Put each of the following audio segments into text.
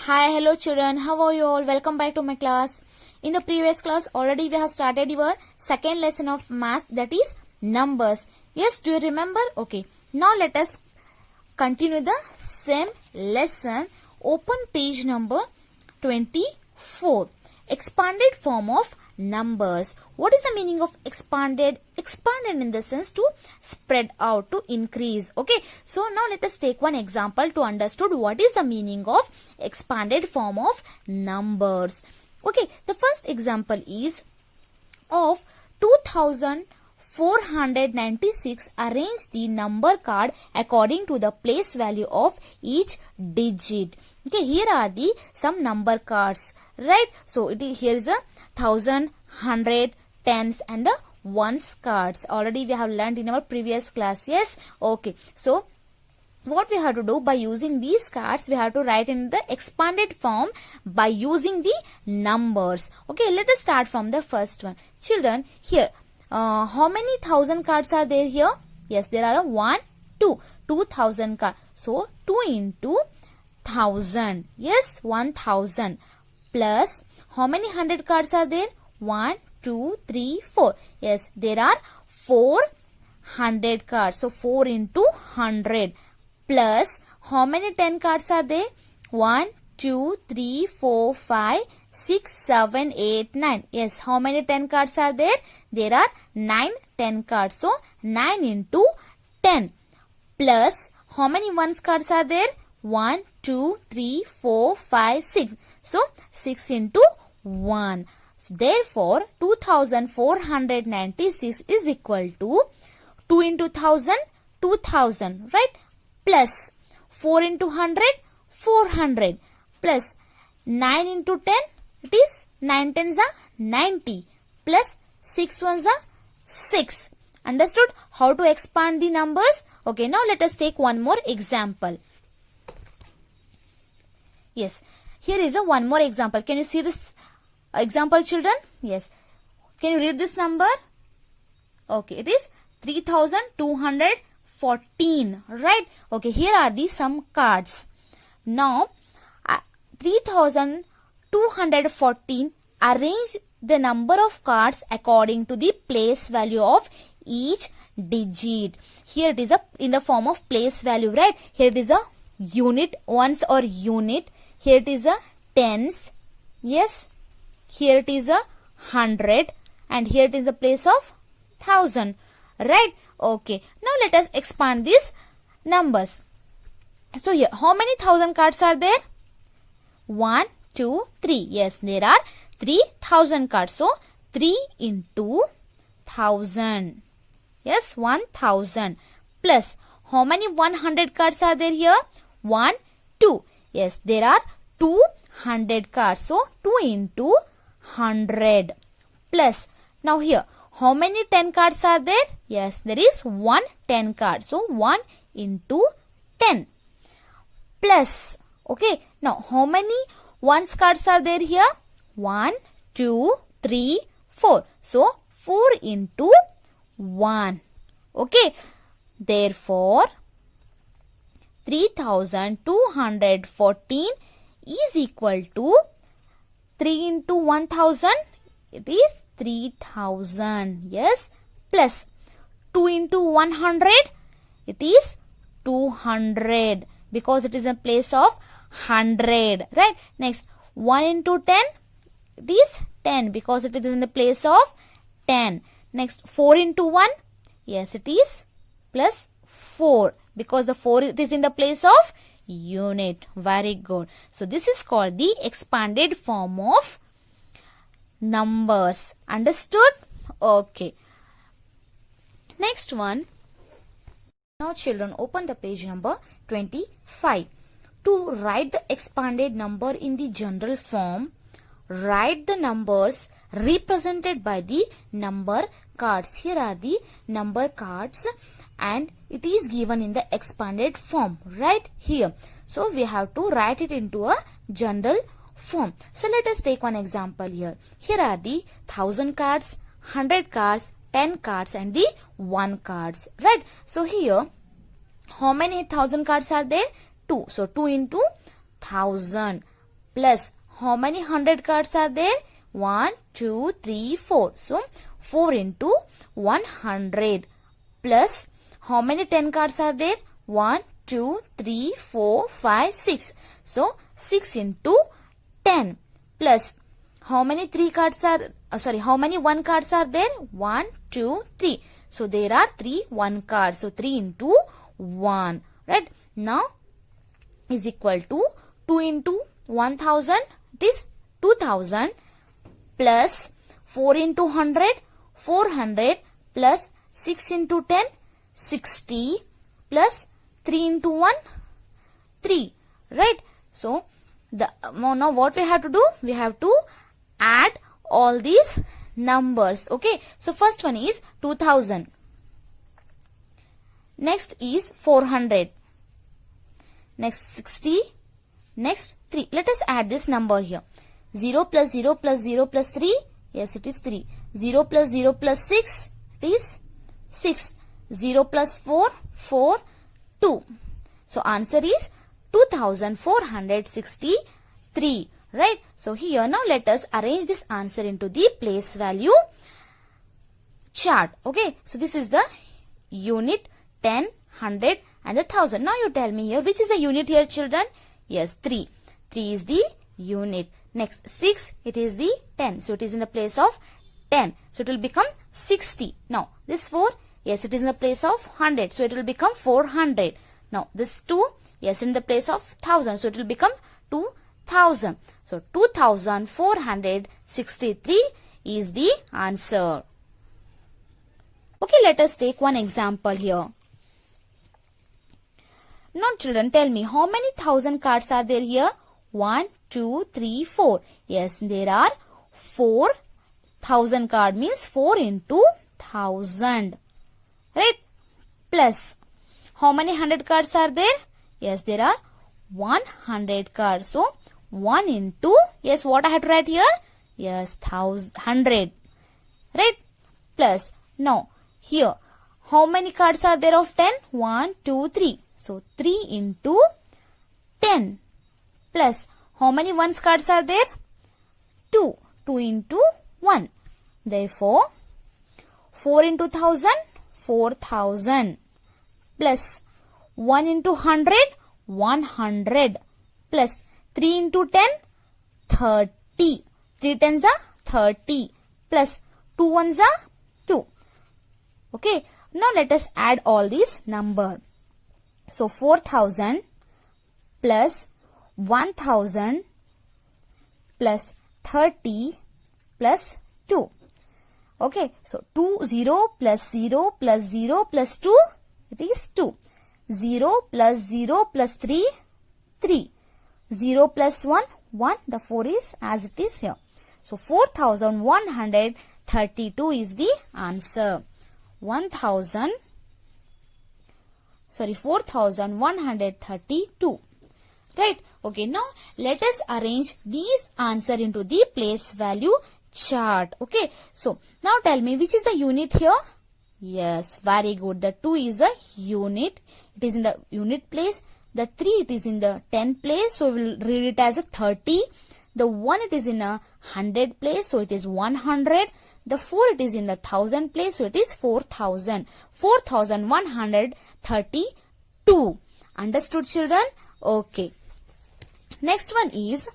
Hi, hello children. How are you all? Welcome back to my class. In the previous class, already we have started your second lesson of math, that is numbers. Yes, do you remember? Okay. Now let us continue the same lesson. Open page number 24. Expanded form of numbers. What is the meaning of expanded? Expanded in the sense to spread out, to increase. Okay, so now let us take one example to understand what is the meaning of expanded form of numbers. Okay, the first example is of 2496. Arrange the number card according to the place value of each digit. Okay, here are the some number cards, right? So here is a 1000, 100, tens and the ones cards. Already we have learned in our previous class. Yes, okay. So what we have to do, by using these cards, we have to write in the expanded form by using the numbers. Okay, let us start from the first one. Children, here how many thousand cards are there here? Yes, there are 1, 2, 2000 cards. So 2 into 1000. Yes, 1000 plus how many 100 cards are there? 1, 2, 3, 4. Yes, there are 400 cards. So 4 into 100 plus how many 10 cards are there? 1, 2, 3, 4, 5, 6, 7, 8, 9. Yes, how many 10 cards are there? There are 9 10 cards. So 9 into 10 plus how many ones cards are there? 1, 2, 3, 4, 5, 6. So 6 into 1. So, therefore, 2496 is equal to 2 into 1000, 2000, right? Plus 4 into 100, 400. Plus 9 into 10, it is 9 tens are 90. Plus 6 ones are 6. Understood how to expand the numbers? Okay, now let us take one more example. Yes, here is one more example. Can you see this example, children? Yes. Can you read this number? Okay, it is 3214, right? Okay, here are the some cards. Now 3214, arrange the number of cards according to the place value of each digit. Here it is in the form of place value, right? Here it is a unit, ones or unit. Here it is a tens. Yes. Here it is a 100 and here it is the place of 1000, right? Okay, now let us expand these numbers. So here, how many 1000 cards are there? 1, 2, 3. Yes, there are 3000 cards. So 3 into 1000. Yes, 1000 plus how many 100 cards are there here? 1, 2. Yes, there are 200 cards. So 2 into 100 plus now here how many 10 cards are there? Yes, there is 1 10 card. So 1 into 10 plus, okay, now how many ones cards are there here? 1, 2, 3, 4. So 4 into 1. Okay, therefore 3214 is equal to 3 into 1000, it is 3000. Yes, plus 2 into 100, it is 200 because it is in place of 100, right? Next, 1 into 10, it is 10 because it is in the place of 10. Next, 4 into 1, yes, it is plus 4 because the 4 it is in the place of unit. Very good. So this is called the expanded form of numbers. Understood? Okay. Next one. Now children, open the page number 25. To write the expanded number in the general form, write the numbers represented by the number cards. Here are the number cards and it is given in the expanded form right here. So we have to write it into a general form. So let us take one example here. Here are the 1000 cards, 100 cards, 10 cards and the 1 cards, right? So here how many 1000 cards are there? 2. So 2 into 1000 plus how many 100 cards are there? 1, 2, 3, 4. So 4 into 100 plus how many 10 cards are there? 1, 2, 3, 4, 5, 6. So 6 into 10 plus how many 3 cards are, how many 1 cards are there? 1, 2, 3. So there are 3 1 cards. So 3 into 1. Right? Now is equal to 2 into 1000. It is 2000 plus 4 into 100. 400 plus 6 into 10. 60 plus 3 into 1. 3. Right? So now what we have to do? We have to add all these numbers. Okay. So first one is 2000. Next is 400. Next 60. Next 3. Let us add this number here. 0 plus 0 plus 0 plus 3. Yes, it is 3. 0 plus 0 plus 6. It is 6. 0 plus 4. 4. 2. So answer is 2463. Right? So here now let us arrange this answer into the place value chart. Okay. So this is the unit, 10, 100 and the 1000. Now you tell me here which is the unit here, children? Yes, 3. 3 is the unit. Next 6, it is the 10. So it is in the place of 10. So it will become 60. Now this 4, yes, it is in the place of 100. So it will become 400. Now this 2, yes, in the place of 1000. So it will become 2000. So 2463 is the answer. Okay, let us take one example here. Now children, tell me how many 1000 cards are there here? 1, 2, 3, 4. Yes, there are 4000 card, means 4 into 1000. Right? Plus, how many 100 cards are there? Yes, there are 100 cards. So 1 into, yes, what I have to write here? Yes, 100. Right? Plus, now here, how many cards are there of 10? 1, 2, 3. So 3 into 10 plus how many ones cards are there? 2. 2 into 1. Therefore, 4 into 1000, 4000 plus 1 into 100, 100 plus 3 into 10, 30. 3 tens are 30 plus 2 ones are 2. Okay. Now let us add all these number. So 4000 plus 1000 plus 30 plus 2. Okay. So 0 plus 0 plus 0 plus 2. It is 2. 0 plus 0 plus 3. 3. 0 plus 1. 1. The 4 is as it is here. So 4132 is the answer. 4132. Right? Okay, now let us arrange these answer into the place value chart. Okay, so now tell me which is the unit here? Yes, very good. The 2 is the unit. It is in the unit place. The 3 it is in the 10 place. So we will read it as a 30. The 1 it is in a 100 place. So it is 100. The 4 it is in the 1000 place. So it is 4000. 4132. Understood, children? Okay. Next one is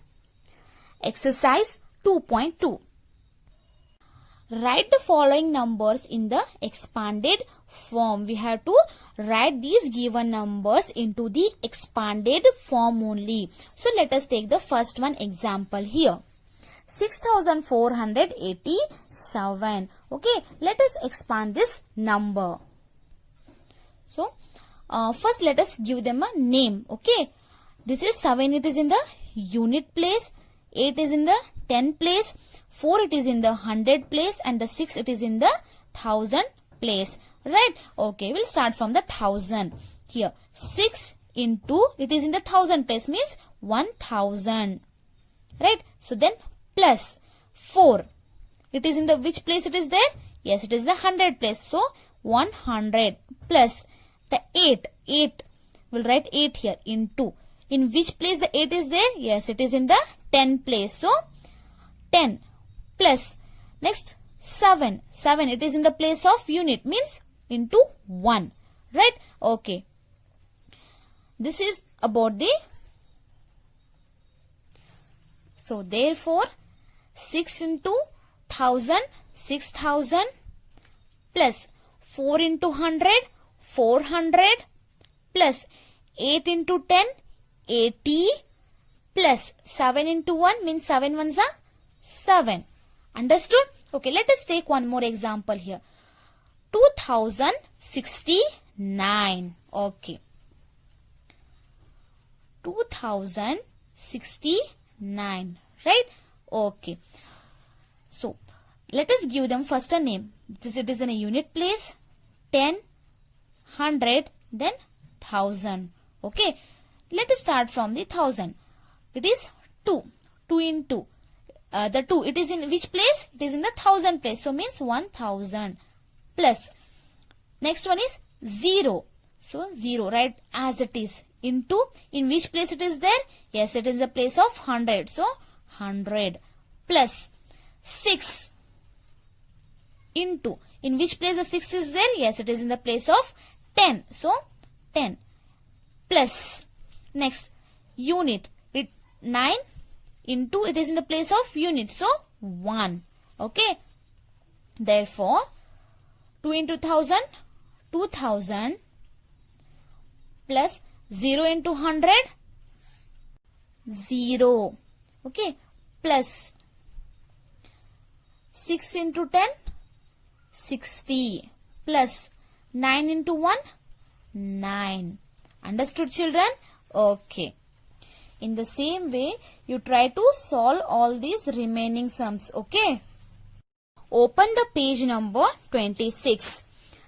exercise 2.2. Write the following numbers in the expanded form. We have to write these given numbers into the expanded form only. So let us take the first one example here. 6487. Okay, let us expand this number. So first let us give them a name. Okay, this is 7, it is in the unit place, 8 is in the 10 place, 4 it is in the 100 place, and the 6 it is in the 1000 place. Right? Okay, we'll start from the 1000. Here 6 into, it is in the 1000 place, means 1000. Right? So then plus 4, it is in the which place it is there? Yes, it is the 100 place. So 100 plus the 8, we'll write 8 here into, In which place the 8 is there? Yes, it is in the 10 place. So 10 plus next 7. 7, it is in the place of unit, means into 1. Right? Okay. This is about the, so therefore 6 into 1000, 6000 plus 4 into 100, 400 plus 8 into 10, 80 plus 7 into 1 means 7 ones are 7. Understood? Okay, let us take one more example here. 2069. Okay. 2069. Right? Okay. So, let us give them first a name. It is in a unit place. 10, 100, then 1000. Okay. Let us start from the 1000. It is 2. 2 into the 2. It is in which place? It is in the 1000 place. So, means 1000 plus. Next one is 0. So, 0, right, as it is. Into, in which place it is there? Yes, it is the place of 100. So, 100 plus 6 into, in which place the 6 is there? Yes, it is in the place of 10. So, 10 plus, next, unit, 9 into, it is in the place of unit. So, 1. Okay. Therefore, 2 into 1000, 2000 plus 0 into 100, 0. Okay. Plus 6 into 10, 60. Plus 9 into 1, 9. Understood, children? Okay. In the same way, you try to solve all these remaining sums. Okay. Open the page number 26.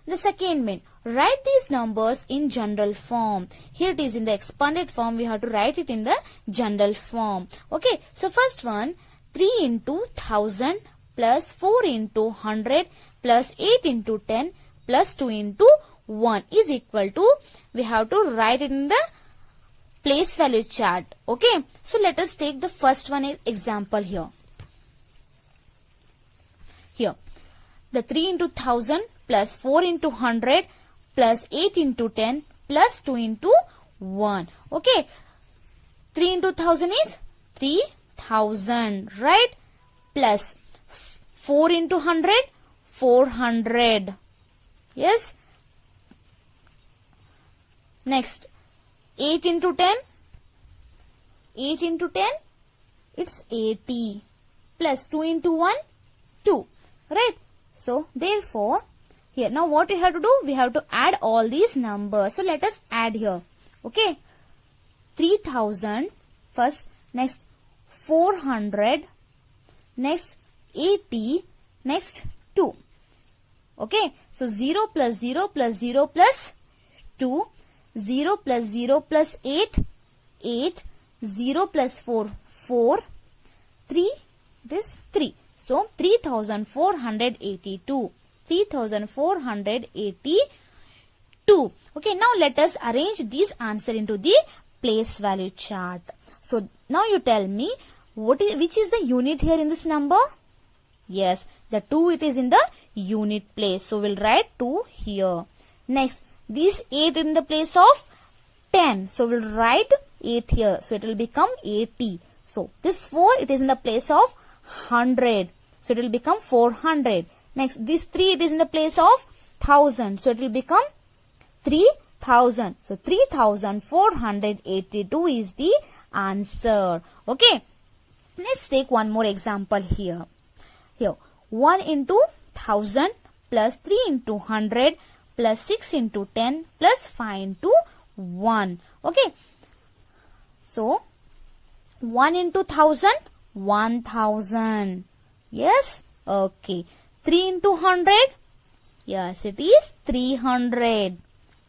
The second main. Write these numbers in general form. Here it is in the expanded form. We have to write it in the general form. Okay. So first one, 3 into 1000 plus 4 into 100 plus 8 into 10 plus 2 into 1 is equal to, we have to write it in the place value chart. Okay. So let us take the first one example here. Here. The 3 into 1000 plus 4 into 100 plus 8 into 10 plus 2 into 1. Okay. 3 into 1000 is 3000. Right? Plus 4 into 100, 400. Yes. Next. 8 into 10. 8 into 10. It's 80. Plus 2 into 1, 2. Right? So, therefore, here, now what we have to do? We have to add all these numbers. So, let us add here. Okay. 3000 first. Next, 400. Next, 80. Next, 2. Okay. So, 0 plus 0 plus 0 plus 2. 0 plus 0 plus 8. 8. 0 plus 4. 4. 3. It is 3. So, 3482. 3482. Okay, now let us arrange this answer into the place value chart. So, now you tell me which is the unit here in this number? Yes, the 2 it is in the unit place. So, we'll write 2 here. Next, this 8 in the place of 10. So, we'll write 8 here. So, it will become 80. So, this 4 it is in the place of 100. So, it will become 400. Next, this 3 it is in the place of 1000. So, it will become 3000. So, 3482 is the answer. Okay. Let's take one more example here. Here, 1 into 1000 plus 3 into 100 plus 6 into 10 plus 5 into 1. Okay. So, 1 into 1000, 1000. Yes? Okay. 3 into 100? Yes, it is 300.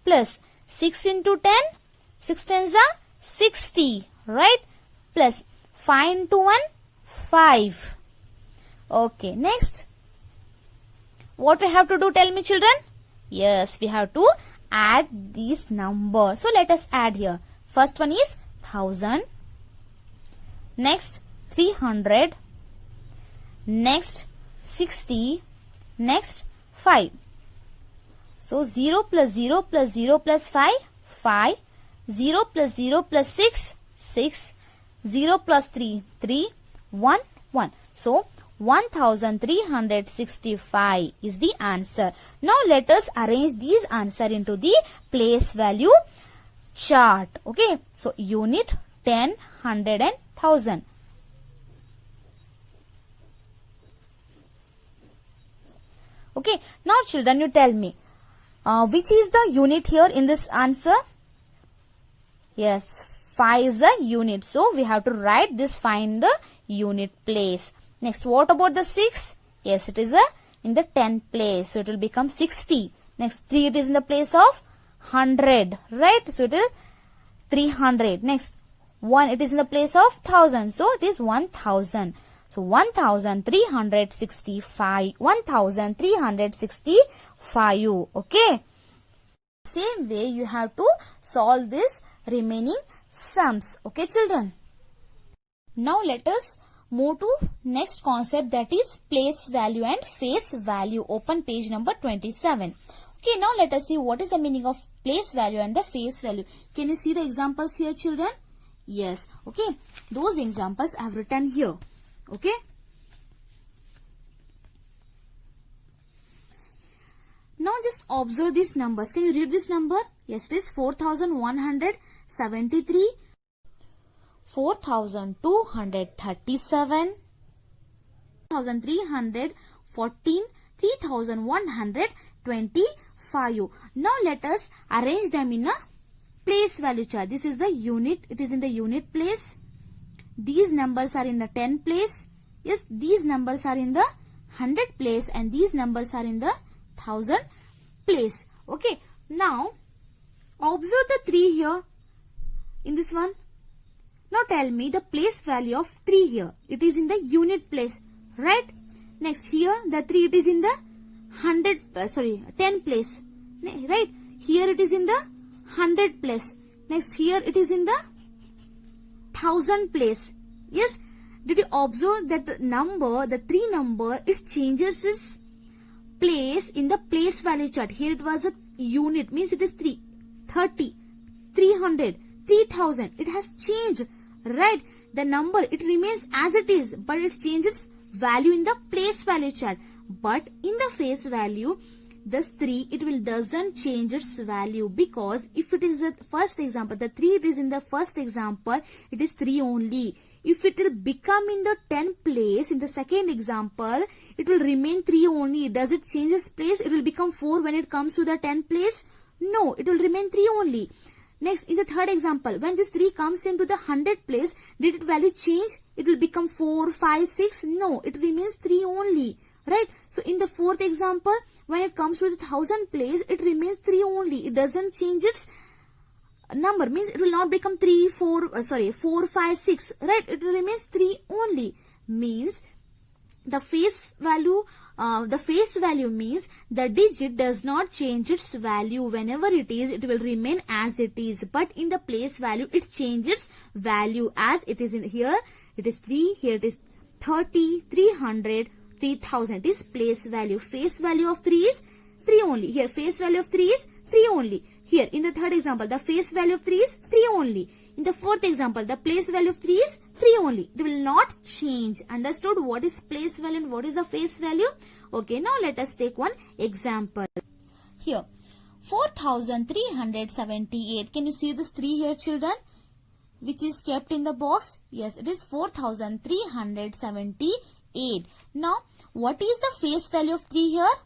Plus 6 into 10? 6 tens are 60. Right? Plus 5 into 1? 5. Okay. Next. What we have to do? Tell me, children. Yes, we have to add these numbers. So, let us add here. First one is 1000, next 300, next 60, next 5. So 0 plus 0 plus 0 plus 5, 5, 0 plus 0 plus 6, 6, 0 plus 3, 3, 1, 1. So 1365 is the answer. Now let us arrange these answer into the place value chart. Okay, so unit, 10, 100 and 1000. Okay, now children, you tell me which is the unit here in this answer? Yes, 5 is the unit. So we have to write this, find the unit place. Next, what about the 6? Yes, it is in the 10th place. So it will become 60. Next, 3 it is in the place of 100. Right? So it is 300. Next, 1 it is in the place of 1000. So it is 1000. So 1365. 1365. Okay. Same way you have to solve this remaining sums. Okay, children. Now let us move to next concept, that is place value and face value. Open page number 27. Okay, now let us see what is the meaning of place value and the face value. Can you see the examples here, children? Yes. Okay, those examples I have written here. Okay. Now just observe these numbers. Can you read this number? Yes, it is 4173, 4237, 3314, 3125. Now let us arrange them in a place value chart. This is the unit. It is in the unit place. These numbers are in the 10 place. Yes, these numbers are in the 100 place and these numbers are in the 1000 place. Okay, now observe the 3 here in this one. Now tell me the place value of 3 here. It is in the unit place, right? Next, here the 3 it is in the 10 place, right? Here it is in the 100 place. Next, here it is in the 1000 place. Yes, did you observe that the number, the 3 number, it changes its place in the place value chart. Here it was a unit, means it is 3, 30, 300, 3000. It has changed, right? The number, it remains as it is, but it changes value in the place value chart. But in the face value, this 3, it will doesn't change its value, because if it is the first example, the 3 it is in the first example, it is 3 only. If it will become in the 10th place, in the second example, it will remain 3 only. Does it change its place? It will become 4 when it comes to the 10th place? No, it will remain 3 only. Next, in the third example, when this 3 comes into the 100 place, did its value change? It will become 4, 5, 6? No, it remains 3 only. Right? So, in the fourth example, when it comes to the 1000 place, it remains 3 only. It doesn't change its number, means it will not become 4, 5, 6, right? It remains 3 only, means the face value means the digit does not change its value. Whenever it is, it will remain as it is, but in the place value, it changes value. As it is in here, it is 3, here it is 30, 300, 3000. It is place value. Face value of 3 is 3 only. Here face value of 3 is 3 only. Here in the third example, the face value of 3 is 3 only. In the fourth example, the place value of 3 is 3 only. It will not change. Understood what is place value and what is the face value? Okay, now let us take one example. Here, 4378. Can you see this 3 here, children? Which is kept in the box? Yes, it is 4378. Now, what is the face value of 3 here?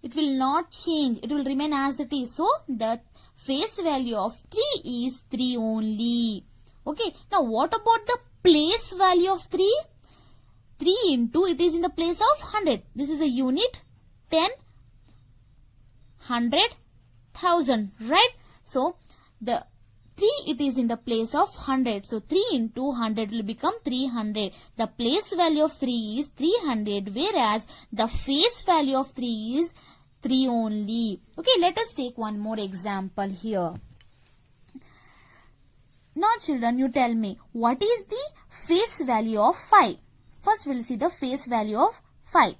It will not change. It will remain as it is. So, the face value of 3 is 3 only. Okay. Now, what about the place value of 3? 3 into, it is in the place of 100. This is a unit. 10, 100, 1000. Right? So, the 3, it is in the place of 100. So, 3 into 100 will become 300. The place value of 3 is 300, whereas the face value of 3 is 3 only. Okay, let us take one more example here. Now children, you tell me, what is the face value of 5? First we'll see the face value of 5.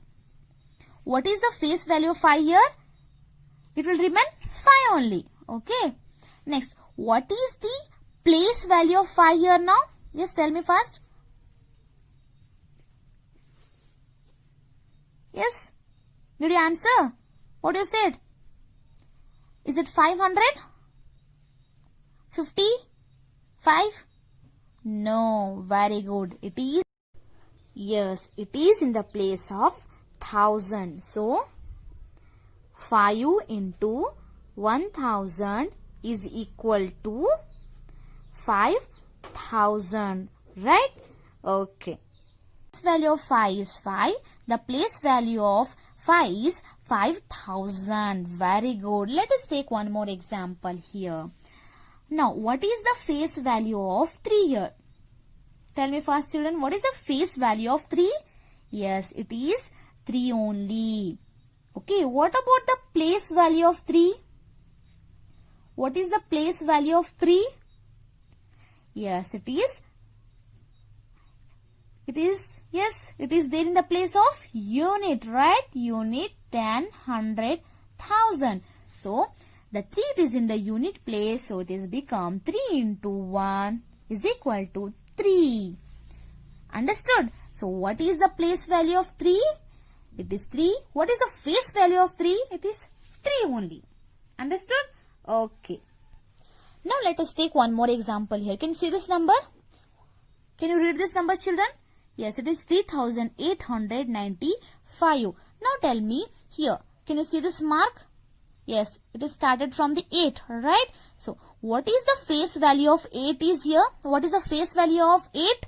What is the face value of 5 here? It will remain 5 only. Okay. Next, what is the place value of 5 here now? Yes, tell me first. Yes? Did you answer? What you said? Is it 500? 50? 5? No. Very good. It is. Yes, it is in the place of 1000. So, 5 into 1000 is equal to 5000. Right? Okay. Place value of 5 is 5. The place value of 5 is 5000. Very good. Let us take one more example here. Now, what is the face value of 3 here? Tell me first children, what is the face value of 3? Yes, it is 3 only. Okay, what about the place value of 3? What is the place value of 3? Yes, it is there in the place of unit, right? Unit, 10, 100, 1000. So, the 3 is in the unit place, so it is become 3 into 1 is equal to 3. Understood? So, what is the place value of 3? It is 3. What is the face value of 3? It is 3 only. Understood? Okay. Now, let us take one more example here. Can you see this number? Can you read this number, children? Yes, it is 3895. Now, tell me here. Can you see this mark? Yes, it is started from the 8, right? So, what is the face value of 8 is here? What is the face value of 8?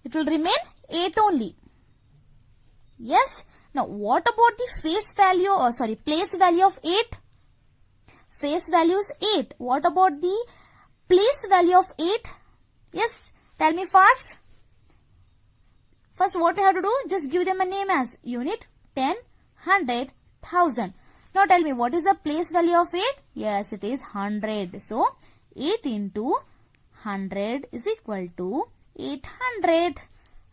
It will remain 8 only. Yes. Now, what about the face value place value of 8? Face value is 8. What about the place value of 8? Yes. Tell me first. First, what we have to do? Just give them a name as unit, 10, 100, 1000. Now tell me, what is the place value of 8? Yes, it is 100. So, 8 into 100 is equal to 800.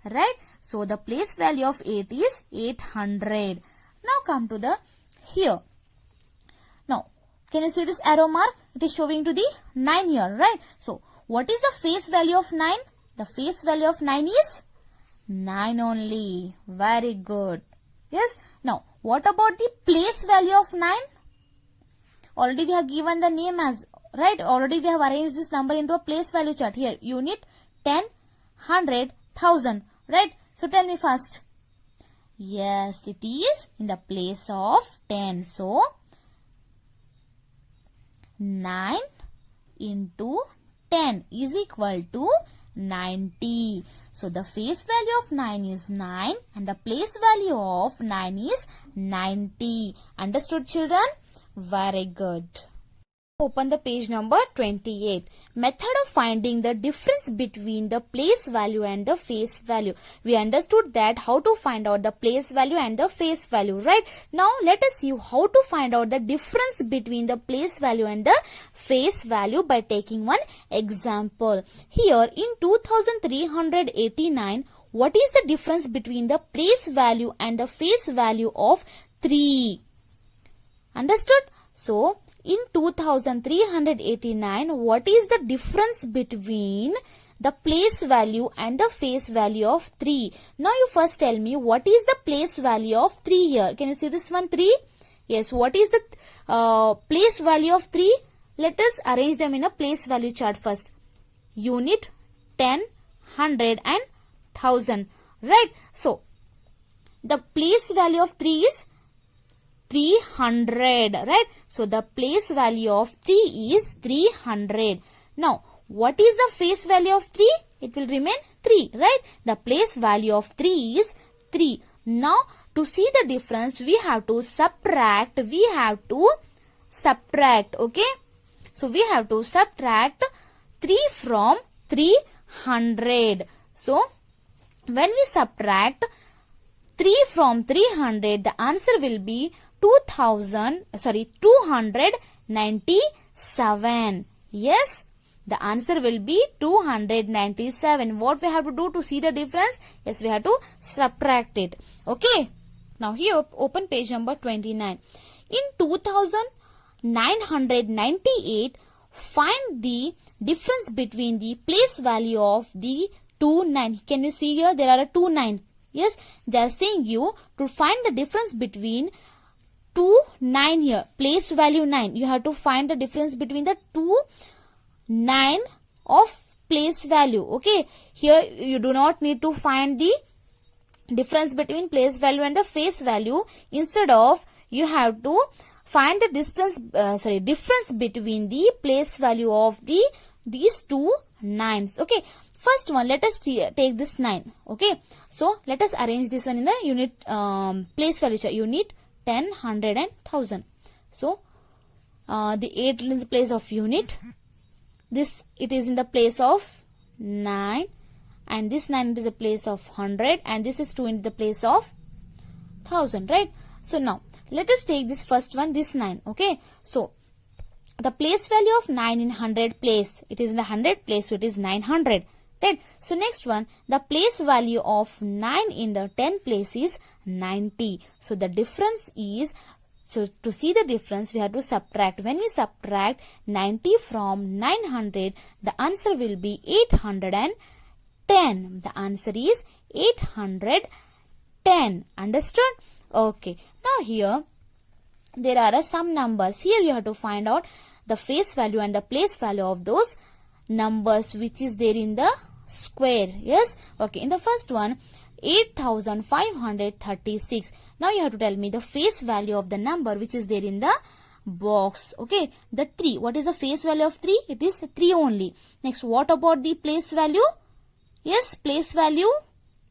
Right? So, the place value of 8 is 800. Now, come to the here. Now, can you see this arrow mark? It is showing to the 9 here, right? So, what is the face value of 9? The face value of 9 is 9 only. Very good. Yes. Now, what about the place value of 9? Already we have given the name as, right? Already we have arranged this number into a place value chart. Here, unit, 10, 100, 1000. Right? So, tell me first. Yes, it is in the place of 10. So, 9 into 10 is equal to 90. So, the face value of 9 is 9 and the place value of 9 is 90. Understood, children? Very good. Open the page number 28. Method of finding the difference between the place value and the face value. We understood that how to find out the place value and the face value, right? Now, let us see how to find out the difference between the place value and the face value by taking one example. Here, in 2389, what is the difference between the place value and the face value of 3? Understood? So, in 2389, what is the difference between the place value and the face value of 3? Now, you first tell me what is the place value of 3 here. Can you see this one 3? Yes, what is the place value of 3? Let us arrange them in a place value chart first. Unit, 10, 100 and 1000. Right? So, the place value of 3 is 300, right? So, the place value of 3 is 300. Now, what is the face value of 3? It will remain 3, right? The place value of 3 is 3. Now, to see the difference, we have to subtract. Okay? So, we have to subtract 3 from 300. So, when we subtract 3 from 300, the answer will be 297. Yes. The answer will be 297. What we have to do to see the difference? Yes, we have to subtract it. Okay. Now here, open page number 29. In 2998, find the difference between the place value of the 29. Can you see here? There are a 29. Yes, they are saying you to find the difference between 9 here. Place value 9. You have to find the difference between the 9 of place value. Okay. Here you do not need to find the difference between place value and the face value. Instead of, you have to find the difference between the place value of these two 9s. Okay. First one, let us take this 9. Okay. So let us arrange this one in the unit place value chart. Unit, 10, 100 and 1000. So the 8 is in the place of unit. This, it is in the place of 9. And this 9 is the place of 100. And this is 2 in the place of 1000. Right. So now let us take this first one, this 9. Okay. So the place value of 9 in 100 place. It is in the 100 place. So it is 900. Right. So next one, the place value of 9 in the 10 place is 90. So the difference is, so to see the difference, we have to subtract. When we subtract 90 from 900, the answer will be 810. The answer is 810. Understood? Okay. Now here, there are some numbers. Here you have to find out the face value and the place value of those numbers which is there in the square. Yes. Okay. In the first one, 8536. Now you have to tell me the face value of the number which is there in the box. Okay. The 3. What is the face value of 3? It is 3 only. Next, what about the place value? Yes, place value.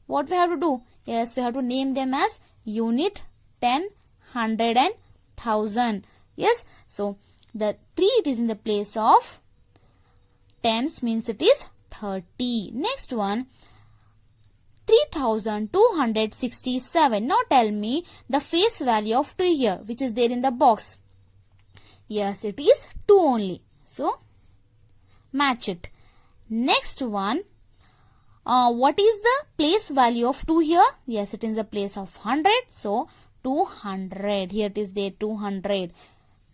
What we have to do? Yes, we have to name them as unit, 10, 100 and 1000. Yes. So the 3, it is in the place of tens, means it is 30. Next one, 3267. Now tell me the face value of 2 here, which is there in the box. Yes, it is 2 only. So match it. Next one, what is the place value of 2 here? Yes, it is the place of 100. So 200. Here it is there, 200.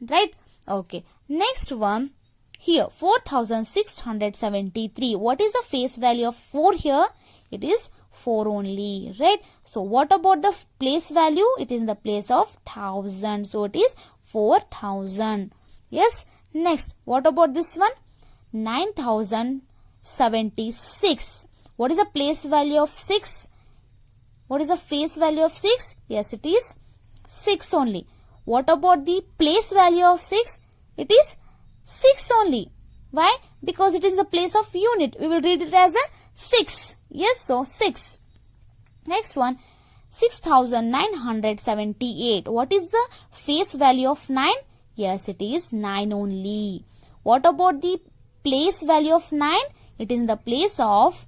Right? Okay. Next one, here 4673. What is the face value of 4 here? It is 4 only. Right? So what about the place value? It is in the place of 1000. So it is 4000. Yes. Next, what about this one? 9076. What is the place value of 6? What is the face value of 6? Yes, it is 6 only. What about the place value of 6? It is 6 only. Why? Because it is the place of unit. We will read it as a 6. Yes, so 6. Next one, 6978. What is the face value of 9? Yes, it is 9 only. What about the place value of 9? It is in the place of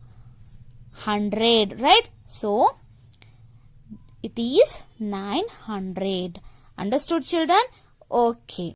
100. Right? So it is 900. Understood, children? Okay.